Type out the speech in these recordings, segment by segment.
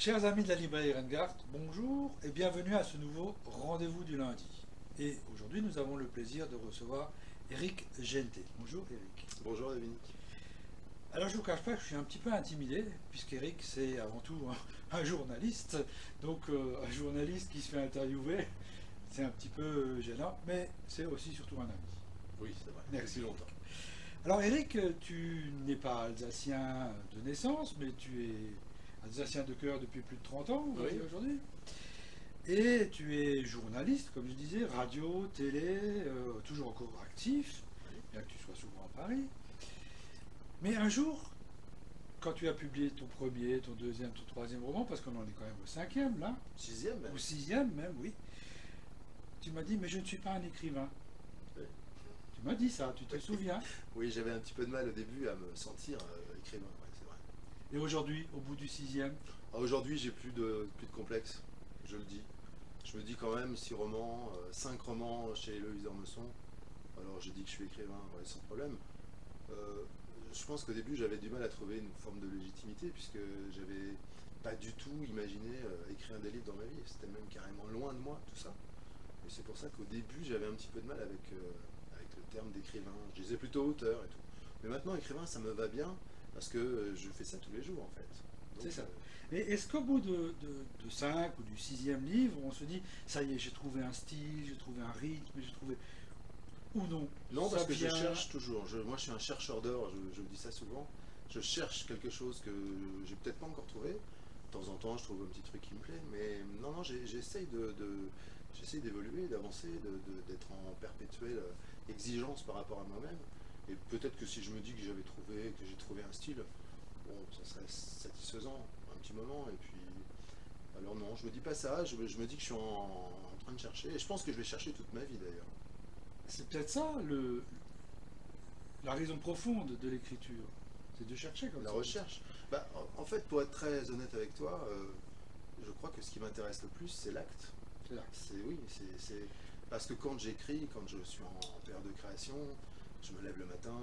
Chers amis de la librairie Rengart, bonjour et bienvenue à ce nouveau rendez-vous du lundi. Et aujourd'hui, nous avons le plaisir de recevoir Éric Gente. Bonjour Éric. Bonjour Dominique. Alors je ne vous cache pas que je suis un petit peu intimidé, puisqu'Éric c'est avant tout un journaliste, donc un journaliste qui se fait interviewer, c'est un petit peu gênant, mais c'est aussi surtout un ami. Oui, c'est vrai. Merci. Depuis longtemps. Alors Éric, tu n'es pas alsacien de naissance, mais tu es alsacien de cœur depuis plus de 30 ans, on va Oui. dire aujourd'hui. Et tu es journaliste, comme je disais, radio, télé, toujours encore actif, bien que tu sois souvent à Paris. Mais un jour, quand tu as publié ton premier, ton deuxième, ton troisième roman, parce qu'on en est quand même au cinquième là, Sixième même. au sixième même, oui, tu m'as dit, mais je ne suis pas un écrivain. Oui. Tu m'as dit ça, tu te souviens? Oui, j'avais un petit peu de mal au début à me sentir écrivain, ouais, c'est vrai. Et aujourd'hui, au bout du sixième, Aujourd'hui, j'ai plus de complexe, je le dis. Je me dis quand même 6 romans, 5 romans chez Héloïse Ormesson. Alors je dis que je suis écrivain, ouais, sans problème. Je pense qu'au début, j'avais du mal à trouver une forme de légitimité, puisque j'avais pas du tout imaginé écrire des livres dans ma vie. C'était même carrément loin de moi, tout ça. Et c'est pour ça qu'au début, j'avais un petit peu de mal avec le terme d'écrivain. Je disais plutôt auteur et tout. Mais maintenant, écrivain, ça me va bien, parce que je fais ça tous les jours, en fait. Donc, c'est ça. Et est-ce qu'au bout de 5 ou du sixième livre, on se dit, ça y est, j'ai trouvé un style, j'ai trouvé un rythme, j'ai trouvé... Ou non? Non, Ça parce que je vient- cherche toujours. Moi, je suis un chercheur d'or, je le dis ça souvent. Je cherche quelque chose que j'ai peut-être pas encore trouvé. De temps en temps, je trouve un petit truc qui me plaît. Mais non, non, j'essaye j'essaye d'évoluer, d'avancer, d'être en perpétuelle exigence par rapport à moi-même. Et peut-être que si je me dis que que j'ai trouvé un style, bon, ça serait satisfaisant un petit moment. Et puis, alors non, je me dis pas ça. Je me dis que je suis en train de chercher. Et je pense que je vais chercher toute ma vie d'ailleurs. C'est peut-être ça, la raison profonde de l'écriture. C'est de chercher comme La ça. recherche. Bah, en fait, pour être très honnête avec toi, je crois que ce qui m'intéresse le plus, c'est l'acte. C'est là. Oui, parce que quand j'écris, quand je suis en période de création, je me lève le matin,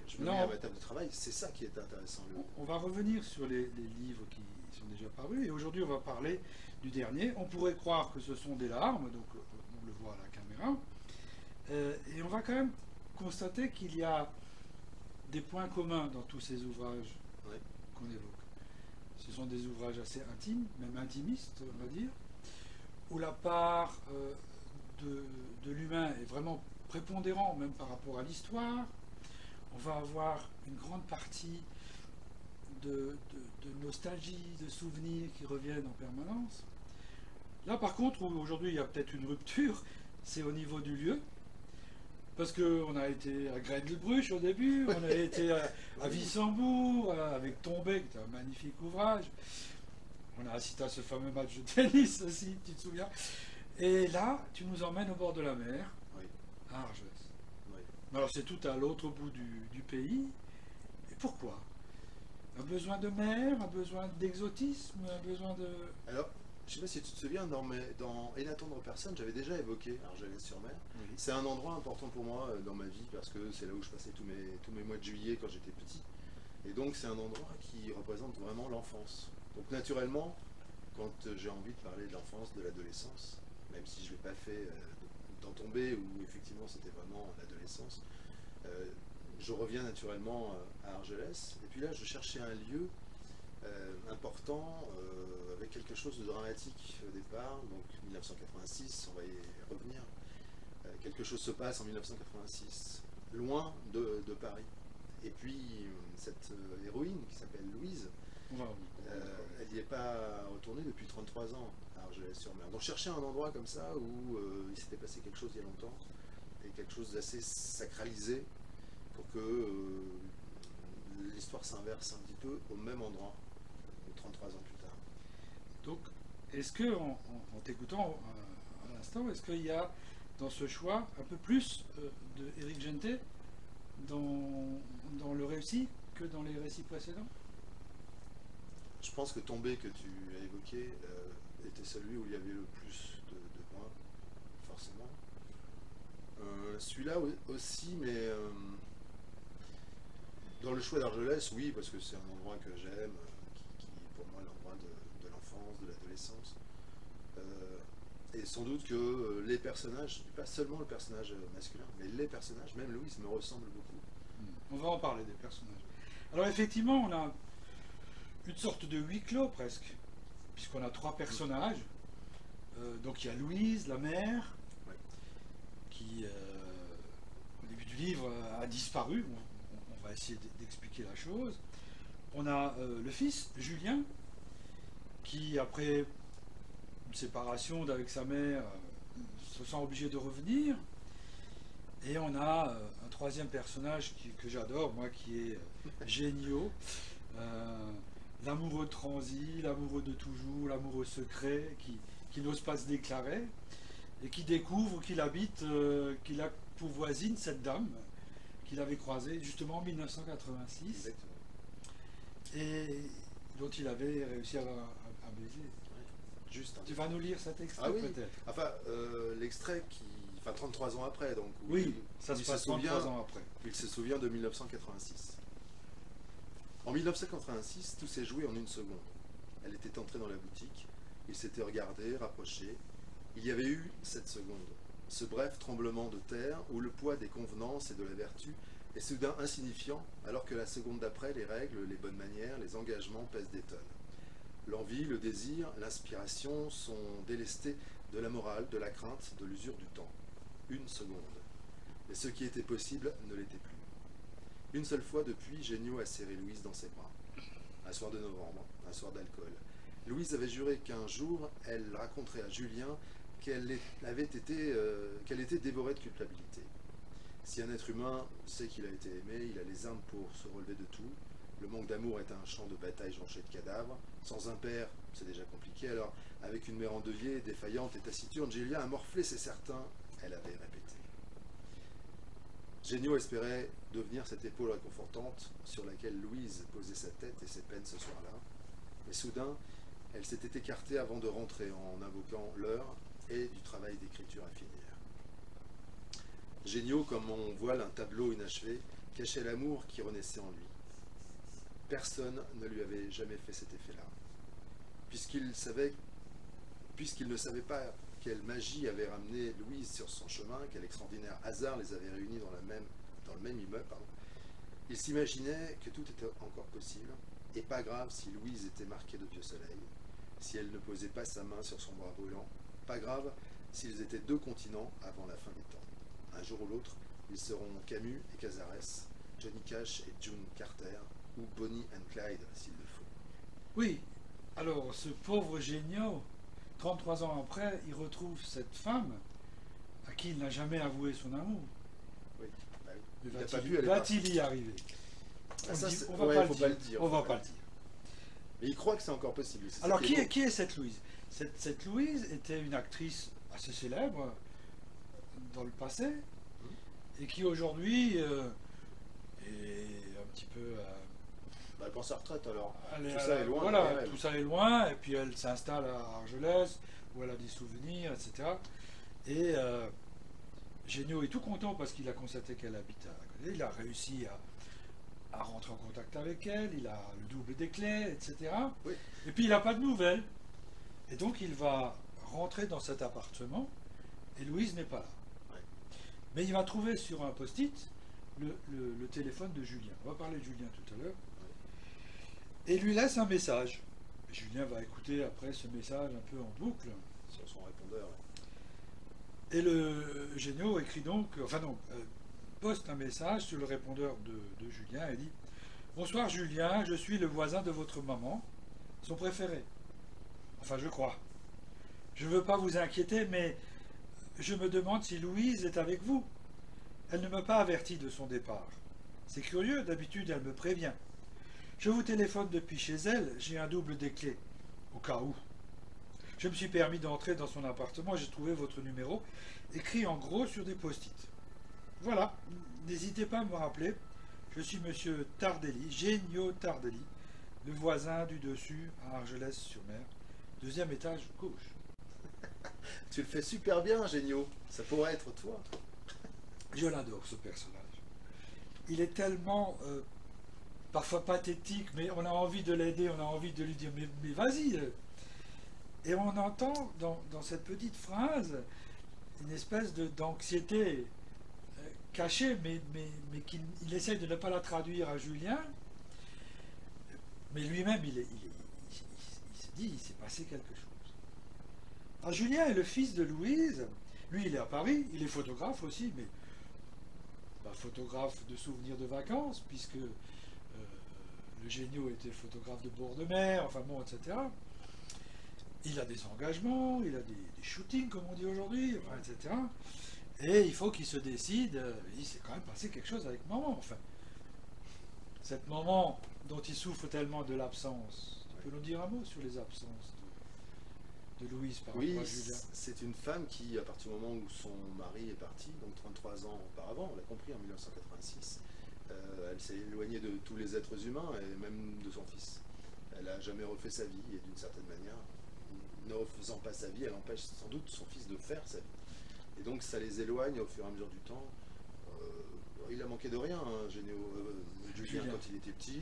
je me Non. mets à ma table de travail. C'est ça qui est intéressant. On va revenir sur les livres qui sont déjà parus. Et aujourd'hui, on va parler du dernier. On pourrait croire que ce sont des larmes, donc on le voit à la caméra. Et on va quand même constater qu'il y a des points communs dans tous ces ouvrages Ouais. qu'on évoque. Ce sont des ouvrages assez intimes, même intimistes, on va dire, où la part de l'humain est vraiment prépondérant, même par rapport à l'histoire. On va avoir une grande partie de nostalgie, de souvenirs qui reviennent en permanence. Là, par contre, où aujourd'hui il y a peut-être une rupture, c'est au niveau du lieu. Parce qu'on a été à Grendelbruch au début, on a été à Wissembourg, avec Tombé, qui est un magnifique ouvrage. On a assisté à ce fameux match de tennis aussi, tu te souviens. Et là, tu nous emmènes au bord de la mer, Oui. à Argelès. Oui. Alors c'est tout à l'autre bout du pays. Et pourquoi? Un besoin de mer, un besoin d'exotisme, un besoin de... Alors, je sais pas si tu te souviens, dans Et n'attendre personne, j'avais déjà évoqué Argelès-sur-Mer. Oui. C'est un endroit important pour moi dans ma vie parce que c'est là où je passais tous mes mois de juillet quand j'étais petit. Et donc c'est un endroit qui représente vraiment l'enfance. Donc naturellement, quand j'ai envie de parler de l'enfance, de l'adolescence, même si je ne l'ai pas fait dans Tombé où effectivement c'était vraiment l'adolescence, je reviens naturellement à Argelès. Et puis là, je cherchais un lieu important, avec quelque chose de dramatique au départ, donc 1986, on va y revenir. Quelque chose se passe en 1986, loin de Paris. Et puis cette héroïne qui s'appelle Louise, On va revenir. elle n'y est pas retournée depuis 33 ans à Argelès-sur-Mer. Donc chercher un endroit comme ça où il s'était passé quelque chose il y a longtemps, et quelque chose d'assez sacralisé pour que l'histoire s'inverse un petit peu au même endroit, 33 ans plus tard. Donc, est-ce que, en t'écoutant à l'instant, est-ce qu'il y a dans ce choix un peu plus de Éric Gente dans le récit que dans les récits précédents? Je pense que Tombé, que tu as évoqué, était celui où il y avait le plus de moi, forcément. Celui-là aussi, mais dans le choix d'Argelès, oui, parce que c'est un endroit que j'aime, qui est pour moi l'endroit de l'enfance, de l'adolescence. Et sans doute que les personnages, pas seulement le personnage masculin, mais les personnages, même Louise, me ressemblent beaucoup. On va en parler des personnages. Alors effectivement, on a une sorte de huis clos presque, puisqu'on a 3 personnages. Donc il y a Louise, la mère, Ouais. qui au début du livre a disparu. On va essayer d'expliquer la chose. On a le fils, Julien, qui après une séparation avec sa mère se sent obligé de revenir. Et on a un 3e personnage que j'adore, moi, qui est Génio, l'amoureux transi, l'amoureux de toujours, l'amoureux secret, qui n'ose pas se déclarer, et qui découvre qu'il habite, qu'il a pour voisine cette dame qu'il avait croisée justement en 1986, Exactement. et dont il avait réussi à avoir un baiser. Ouais. Juste. Tu vas nous lire cet extrait Ah oui. peut-être? Enfin, l'extrait qui. Enfin, 33 ans après, donc. Où Oui, ça se passe 33 ans après. Il se souvient de 1986. En 1986, tout s'est joué en une seconde. Elle était entrée dans la boutique, ils s'étaient regardés, rapprochés. Il y avait eu cette seconde, ce bref tremblement de terre où le poids des convenances et de la vertu est soudain insignifiant, alors que la seconde d'après, les règles, les bonnes manières, les engagements pèsent des tonnes. L'envie, le désir, l'inspiration sont délestés de la morale, de la crainte, de l'usure du temps. Une seconde. Mais ce qui était possible ne l'était plus. Une seule fois depuis, Génio a serré Louise dans ses bras. Un soir de novembre, un soir d'alcool. Louise avait juré qu'un jour, elle raconterait à Julien qu'elle était dévorée de culpabilité. Si un être humain sait qu'il a été aimé, il a les armes pour se relever de tout. Le manque d'amour est un champ de bataille jonché de cadavres. Sans un père, c'est déjà compliqué. Alors, avec une mère endeuillée, défaillante et taciturne, Julien a morflé, c'est certain. Elle avait répété. Génio espérait devenir cette épaule réconfortante sur laquelle Louise posait sa tête et ses peines ce soir-là. Mais soudain, elle s'était écartée avant de rentrer en invoquant l'heure et du travail d'écriture à finir. Génio, comme on voile un tableau inachevé, cachait l'amour qui renaissait en lui. Personne ne lui avait jamais fait cet effet-là. Puisqu'il ne savait pas quelle magie avait ramené Louise sur son chemin, quel extraordinaire hasard les avait réunis dans le même immeuble, il s'imaginait que tout était encore possible, et pas grave si Louise était marquée de vieux soleil, si elle ne posait pas sa main sur son bras brûlant, pas grave s'ils étaient 2 continents avant la fin des temps. Un jour ou l'autre, ils seront Camus et Cazares, Johnny Cash et June Carter, ou Bonnie and Clyde s'il le faut. Oui, alors ce pauvre Génio, 33 ans après, il retrouve cette femme à qui il n'a jamais avoué son amour. Oui, bah oui. Mais Il n'a pas pu aller va-t-il y arriver? Ah, ça, On va pas le dire. On va pas le dire. Mais il croit que c'est encore possible. Alors qui est cette Louise? Cette Louise était une actrice assez célèbre dans le passé et qui aujourd'hui est un petit peu... Elle pense à retraite alors. tout ça est loin. Voilà, tout ça est loin, et puis elle s'installe à Argelès, où elle a des souvenirs, etc. Et Génio est tout content parce qu'il a constaté qu'elle habite à côté. Il a réussi à rentrer en contact avec elle, il a le double des clés, etc. Oui. Et puis il n'a pas de nouvelles. Et donc il va rentrer dans cet appartement, et Louise n'est pas là. Ouais. Mais il va trouver sur un post-it le téléphone de Julien. On va parler de Julien tout à l'heure. Et lui laisse un message. Julien va écouter après ce message un peu en boucle. Sur son répondeur. Et le Génio écrit donc, poste un message sur le répondeur de Julien et dit: Bonsoir Julien, je suis le voisin de votre maman, son préféré. Enfin, je crois. Je ne veux pas vous inquiéter, mais je me demande si Louise est avec vous. Elle ne m'a pas averti de son départ. C'est curieux, d'habitude elle me prévient. Je vous téléphone depuis chez elle, j'ai un double des clés, au cas où. Je me suis permis d'entrer dans son appartement, j'ai trouvé votre numéro, écrit en gros sur des post-it. Voilà, n'hésitez pas à me rappeler, je suis monsieur Tardelli, Génio Tardelli, le voisin du dessus à Argelès-sur-Mer, 2e étage gauche. Tu le fais super bien, Génio. Ça pourrait être toi. Je l'adore, ce personnage. Il est tellement... parfois pathétique, mais on a envie de l'aider, on a envie de lui dire mais vas-y, Et on entend dans cette petite phrase une espèce d'anxiété cachée, mais qu'il il essaye de ne pas la traduire à Julien. Mais lui-même, il se dit, il s'est passé quelque chose. Alors Julien est le fils de Louise. Lui, il est à Paris. Il est photographe aussi, mais photographe de souvenirs de vacances, puisque le Géniaux était photographe de bord de mer, enfin bon, etc. Il a des engagements, il a des shootings, comme on dit aujourd'hui, enfin, etc. Et il faut qu'il se décide. Il s'est quand même passé quelque chose avec maman. Enfin, cette maman dont il souffre tellement de l'absence. Tu peux nous dire un mot sur les absences de Louise par rapport à Julien? C'est une femme qui, à partir du moment où son mari est parti, donc 33 ans auparavant, on l'a compris, en 1986, elle s'est éloignée de tous les êtres humains et même de son fils. Elle n'a jamais refait sa vie et d'une certaine manière, ne refaisant pas sa vie, elle empêche sans doute son fils de faire sa vie. Et donc ça les éloigne au fur et à mesure du temps. Il a manqué de rien, hein, Julien, quand il était petit,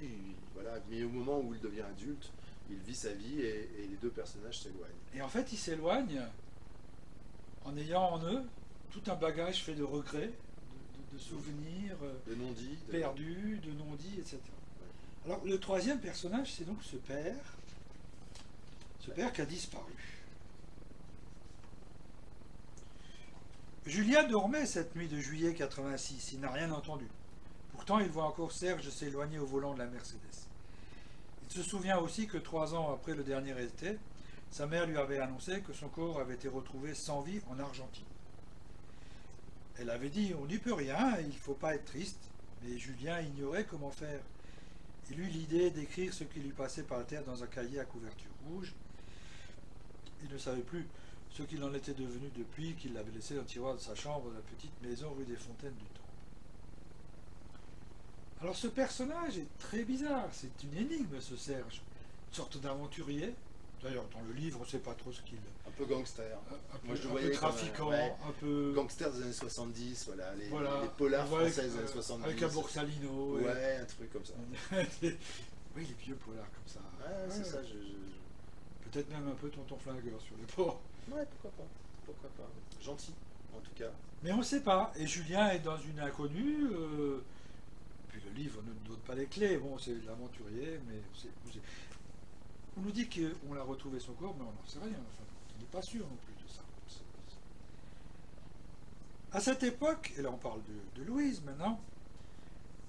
voilà, mais au moment où il devient adulte, il vit sa vie et les deux personnages s'éloignent. Et en fait, ils s'éloignent en ayant en eux tout un bagage fait de regrets, de souvenirs de non-dits, perdus, de non-dits, etc. Ouais. Alors, le troisième personnage, c'est donc ce père qui a disparu. Julien dormait cette nuit de juillet 86, il n'a rien entendu. Pourtant, il voit encore Serge s'éloigner au volant de la Mercedes. Il se souvient aussi que 3 ans après le dernier été, sa mère lui avait annoncé que son corps avait été retrouvé sans vie en Argentine. Elle avait dit, on n'y peut rien, il ne faut pas être triste, mais Julien ignorait comment faire. Il eut l'idée d'écrire ce qui lui passait par la terre dans un cahier à couverture rouge. Il ne savait plus ce qu'il en était devenu depuis qu'il l'avait laissé dans le tiroir de sa chambre de la petite maison rue des Fontaines du Temple. Alors ce personnage est très bizarre, c'est une énigme ce Serge, une sorte d'aventurier. D'ailleurs dans le livre on ne sait pas trop ce qu'il est. Un peu gangster. Moi je le voyais trafiquant, un peu... Gangster des années 70, voilà, les polars français français des années 70. Avec un Borsalino. Ouais, un truc comme ça. Oui, les vieux polars comme ça. Ouais, c'est ça. Peut-être même un peu tonton flingueur sur le port. Ouais, pourquoi pas. Gentil, en tout cas. Mais on ne sait pas. Et Julien est dans une inconnue. Puis le livre ne nous donne pas les clés. Bon, c'est l'aventurier, mais on nous dit qu'on a retrouvé son corps, mais on n'en sait rien. Enfin, on n'est pas sûr non plus de ça. À cette époque, et là on parle de Louise maintenant,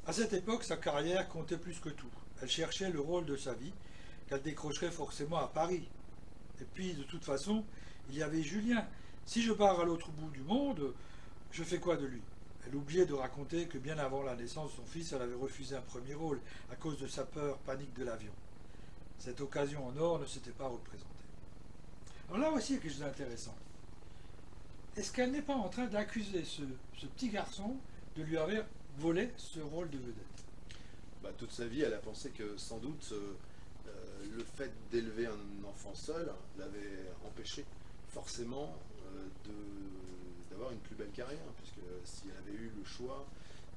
à cette époque, sa carrière comptait plus que tout. Elle cherchait le rôle de sa vie, qu'elle décrocherait forcément à Paris. Et puis, de toute façon, il y avait Julien. Si je pars à l'autre bout du monde, je fais quoi de lui? Elle oubliait de raconter que bien avant la naissance de son fils, elle avait refusé un premier rôle à cause de sa peur panique de l'avion. Cette occasion en or ne s'était pas représentée. Alors là aussi, il y a quelque chose d'intéressant. Est-ce qu'elle n'est pas en train d'accuser ce petit garçon de lui avoir volé ce rôle de vedette? Toute sa vie, elle a pensé que sans doute le fait d'élever un enfant seul l'avait empêché forcément d'avoir une plus belle carrière, puisque si elle avait eu le choix,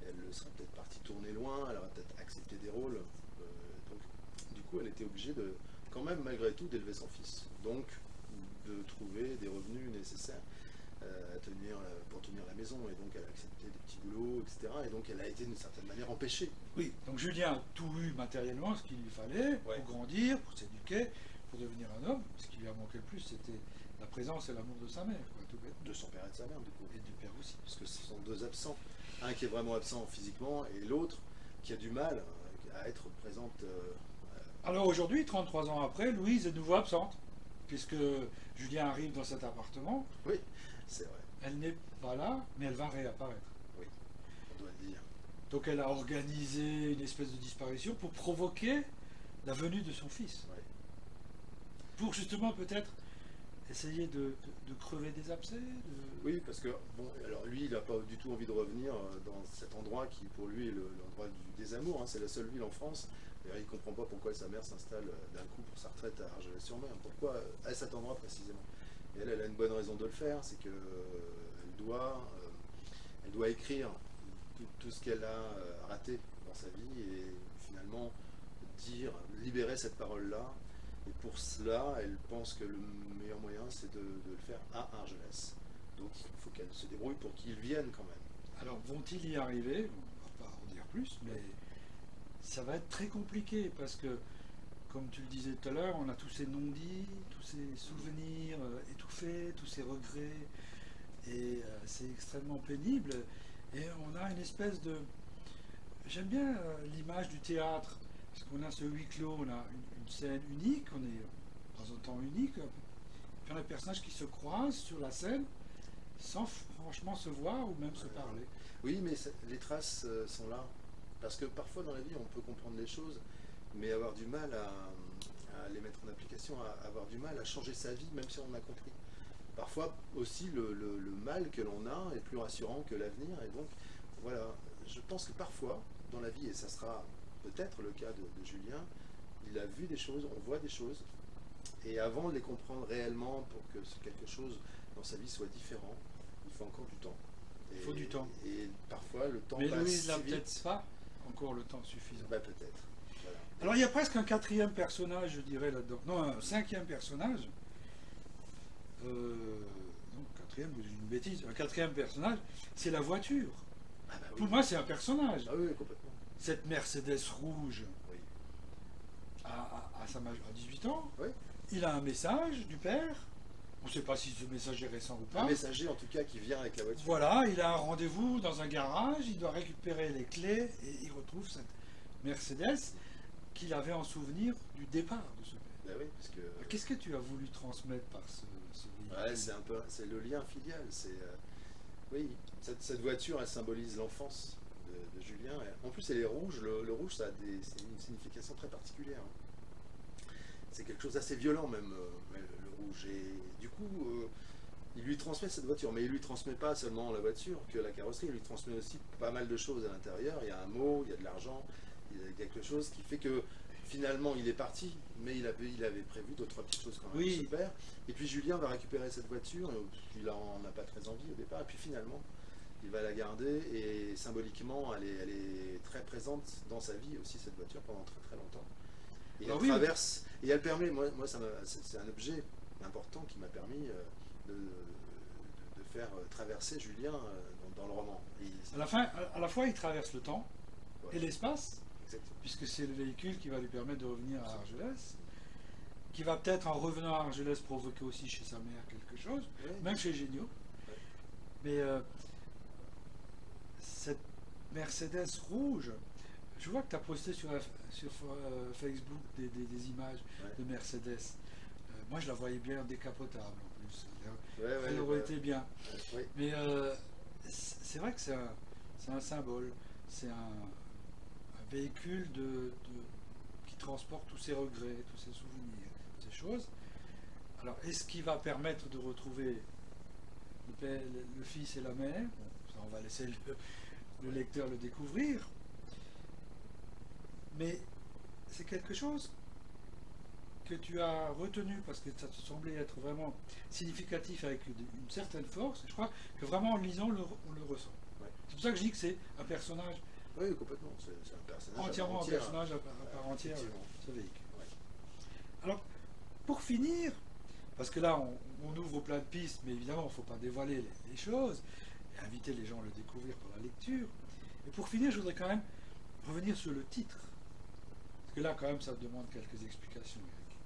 elle serait peut-être partie tourner loin, elle aurait peut-être accepté des rôles. Donc du coup, elle était obligée de, quand même malgré tout, d'élever son fils. Donc de trouver des revenus nécessaires pour tenir la maison, et donc elle a accepté des petits boulots, etc. Et donc elle a été d'une certaine manière empêchée. Oui, donc Julien a tout eu matériellement, ce qu'il lui fallait, pour grandir, pour s'éduquer, pour devenir un homme. Ce qui lui a manqué le plus, c'était la présence et l'amour de sa mère, quoi, tout bête. De son père et de sa mère, du coup. Et du père aussi. Parce que ce sont deux absents. Un qui est vraiment absent physiquement, et l'autre qui a du mal à être présente. Alors aujourd'hui, 33 ans après, Louise est de nouveau absente, puisque Julien arrive dans cet appartement. Oui, c'est vrai. Elle n'est pas là, mais elle va réapparaître. Oui, on doit le dire. Donc elle a organisé une espèce de disparition pour provoquer la venue de son fils. Oui. Pour justement peut-être essayer de crever des abcès. Oui, parce que bon, alors lui, il n'a pas du tout envie de revenir dans cet endroit qui, pour lui, est l'endroit des amours. Hein. C'est la seule ville en France. D'ailleurs, il ne comprend pas pourquoi sa mère s'installe d'un coup pour sa retraite à Argelès-sur-Mer. Pourquoi à cet endroit précisément? Et elle a une bonne raison de le faire, c'est qu'elle doit écrire tout ce qu'elle a raté dans sa vie et finalement libérer cette parole-là Et pour cela, elle pense que le meilleur moyen, c'est de le faire à Argelès. Donc il faut qu'elle se débrouille pour qu'ils viennent quand même. Alors, vont-ils y arriver? On va pas en dire plus, mais ça va être très compliqué parce que, comme tu le disais tout à l'heure, on a tous ces non-dits, tous ces souvenirs étouffés, tous ces regrets, et c'est extrêmement pénible. Et on a une espèce de... J'aime bien l'image du théâtre, parce qu'on a ce huis clos, on a une scène unique, on est dans un temps unique, puis on a des personnages qui se croisent sur la scène sans franchement se voir ou même se parler. Oui, mais les traces sont là. Parce que parfois dans la vie, on peut comprendre les choses, mais avoir du mal à les mettre en application, à avoir du mal à changer sa vie, même si on a compris. Parfois aussi, le mal que l'on a est plus rassurant que l'avenir. Et donc, voilà, je pense que parfois, dans la vie, et ça sera peut-être le cas de Julien, il a vu des choses, on voit des choses, et avant de les comprendre réellement pour que quelque chose dans sa vie soit différent, il faut encore du temps. Il faut du temps. Et parfois, le temps Mais passe Louise n'a si peut-être vite. pas encore le temps suffisant. Bah, peut-être. Voilà. Alors il y a presque un quatrième personnage, je dirais, là-dedans. Non, un cinquième personnage. Non, quatrième, j'ai une bêtise. Un quatrième personnage, c'est la voiture. Ah bah oui. Pour moi, c'est un personnage. Ah oui, complètement. Cette Mercedes rouge Oui. à 18 ans, Oui. il a un message du père. On ne sait pas si ce message est récent ou Un pas. messager, en tout cas, qui vient avec la voiture. Voilà, il a un rendez-vous dans un garage, il doit récupérer les clés et il retrouve cette Mercedes qu'il avait en souvenir du départ de ce père. Bah oui, parce que... Qu'est-ce que tu as voulu transmettre par ce véhicule? Ouais, c'est un peu, c'est le lien filial. Oui, cette voiture, elle symbolise l'enfance de Julien. En plus, elle est rouge. Le rouge, c'est une signification très particulière. C'est quelque chose d'assez violent même, le rouge. Et du coup, il lui transmet cette voiture, mais il lui transmet pas seulement la voiture, que la carrosserie. Il lui transmet aussi pas mal de choses à l'intérieur. Il y a un mot, il y a de l'argent, il y a quelque chose qui fait que finalement, il est parti, mais il avait prévu deux, trois petites choses quand même Oui. avec son père. Et puis Julien va récupérer cette voiture, il en a pas très envie au départ, et puis finalement, il va la garder, et symboliquement, elle est très présente dans sa vie aussi, cette voiture, pendant très très longtemps. Et Alors elle oui, traverse, et elle permet, moi c'est un objet important qui m'a permis de faire traverser Julien dans le roman. à la fin, à la fois, il traverse le temps Ouais, et l'espace, exactement. puisque c'est le véhicule qui va lui permettre de revenir à Argelès, qui va peut-être, en revenant à Argelès, provoquer aussi chez sa mère quelque chose, Ouais. même chez Géniaux. Ouais. Mais cette Mercedes rouge, je vois que tu as posté sur Facebook des images Ouais. de Mercedes. Moi, je la voyais bien décapotable en plus. Ouais, Elle aurait été bien. Oui. Mais c'est vrai que c'est un symbole. C'est un véhicule qui transporte tous ses regrets, tous ses souvenirs, ces choses. Alors, est-ce qu'il va permettre de retrouver le fils et la mère? Bon, ça, on va laisser le lecteur le découvrir. Mais c'est quelque chose que tu as retenu parce que ça te semblait être vraiment significatif avec une certaine force. Et je crois que vraiment en le lisant, on le ressent. Ouais. C'est pour ça que je dis que c'est un personnage Oui, complètement. C'est un personnage entièrement à part un entière. personnage à part entière, Effectivement. ce véhicule. Ouais. Alors, pour finir, parce que là, on ouvre plein de pistes, mais évidemment, il ne faut pas dévoiler les choses, et inviter les gens à le découvrir par la lecture. Et pour finir, je voudrais quand même revenir sur le titre. Parce que là, quand même, ça demande quelques explications, Eric.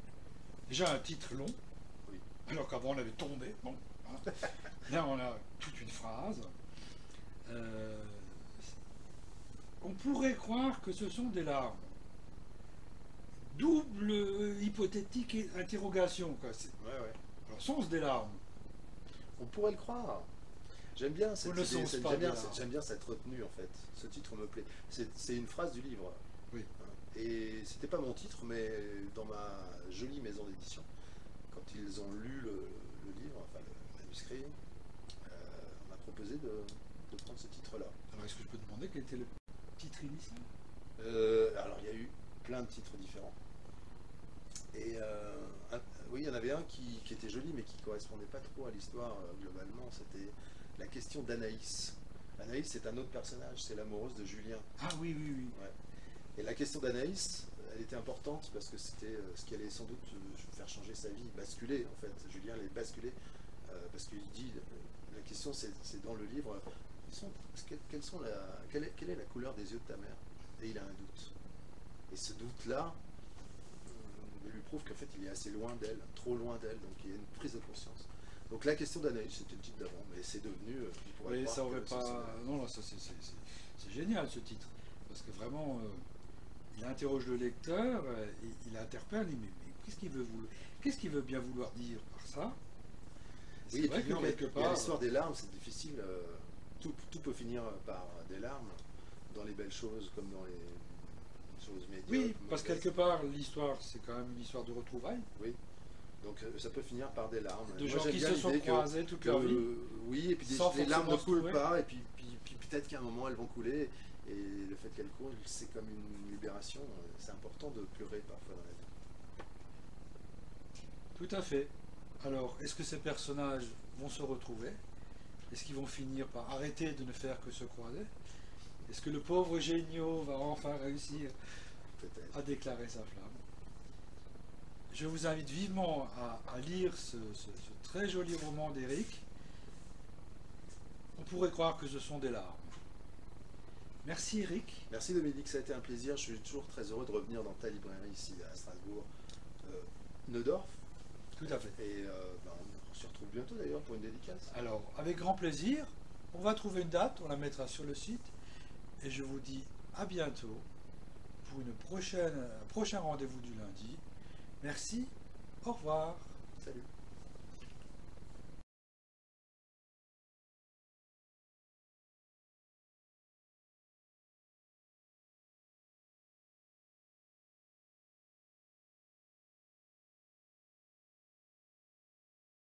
Déjà, un titre long, Oui. alors qu'avant, on avait tombé. Bon, hein. Là, on a toute une phrase. On pourrait croire que ce sont des larmes. Double hypothétique et interrogation, quoi. Ouais, ouais. Alors, sens des larmes. On pourrait le croire. J'aime bien cette On ne idée, sens pas bien. j'aime bien cette retenue en fait. Ce titre me plaît. C'est une phrase du livre. Oui. Et c'était pas mon titre, mais dans ma jolie maison d'édition, quand ils ont lu le livre, enfin le manuscrit, on m'a proposé de prendre ce titre-là. Alors, est-ce que je peux te demander quel était le titre initial? Alors il y a eu plein de titres différents. Et oui, il y en avait un qui était joli, mais qui ne correspondait pas trop à l'histoire globalement. C'était la question d'Anaïs. Anaïs, c'est un autre personnage, c'est l'amoureuse de Julien. Ah oui, oui, oui. Ouais. Et la question d'Anaïs, elle était importante parce que c'était ce qui allait sans doute faire changer sa vie, basculer en fait. Julien allait basculer parce qu'il dit, la question c'est dans le livre, quelle est la couleur des yeux de ta mère? Et il a un doute. Et ce doute-là lui prouve qu'en fait il est assez loin d'elle, trop loin d'elle, donc il y a une prise de conscience. Donc la question d'Anaïs, c'était le titre d'avant, mais c'est devenu. Oui, ça aurait pas. Non, ça c'est génial ce titre, parce que vraiment, il interroge le lecteur, il interpelle, il dit mais qu'est-ce qu'il veut bien vouloir dire par ça? Oui, et puis quelque part, l'histoire des larmes, c'est difficile. Tout peut finir par des larmes, dans les belles choses comme dans les choses médiocres. Oui, parce que quelque part, l'histoire, c'est quand même une histoire de retrouvailles. Oui. Donc ça peut finir par des larmes. De gens qui se sont croisés toute leur vie. Oui, et puis les larmes ne coulent pas, et puis peut-être qu'à un moment elles vont couler, et le fait qu'elles coulent, c'est comme une libération. C'est important de pleurer parfois dans la vie. Tout à fait. Alors, est-ce que ces personnages vont se retrouver? Est-ce qu'ils vont finir par arrêter de ne faire que se croiser? Est-ce que le pauvre Génio va enfin réussir à déclarer sa flamme? Je vous invite vivement à lire ce très joli roman d'Éric. On pourrait croire que ce sont des larmes. Merci Eric. Merci Dominique, ça a été un plaisir. Je suis toujours très heureux de revenir dans ta librairie ici à Strasbourg. Neudorf. Tout à fait. Et on se retrouve bientôt d'ailleurs pour une dédicace. Alors, avec grand plaisir. On va trouver une date, on la mettra sur le site. Et je vous dis à bientôt pour un prochain rendez-vous du lundi. Merci, au revoir. Salut.